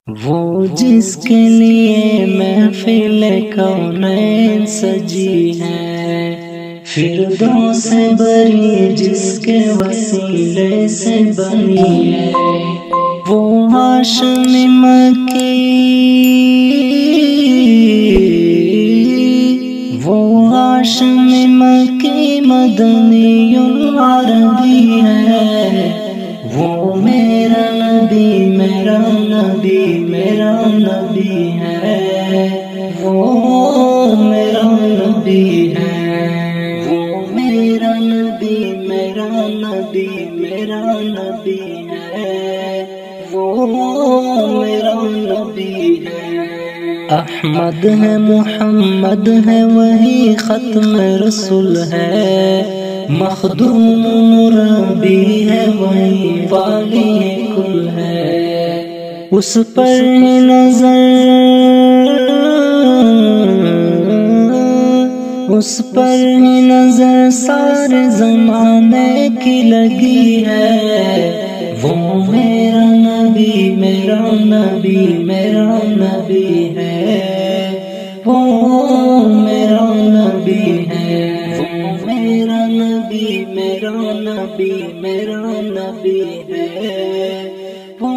وہ جس کے لیے محفل کونین سجی ہے، فردوس بری جس کے وسیلے سے بنی ہے، وہ ہاشم مکی، وہ ہاشم مکی مدنی العربی ہے، وہ میرا نبی میرا نبی میرا نبی ہے، وہ میرا نبی ہے، وہ میرا نبی میرا نبی میرا نبی ہے، وہ میرا نبی ہے۔ احمد ہے محمد ہے وہی ختم رسول ہے، مخدوم مربی ہے وہی والی کل ہے، اس پر نظر اس پر نظر سارے زمانے کی لگی ہے، وہ میرا نبی میرا نبی میرا نبی ہے، وہ میرا نبی ہے، وہ میرا نبی میرا نبی میرا نبی ہے، وہ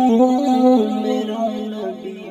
میرا نبی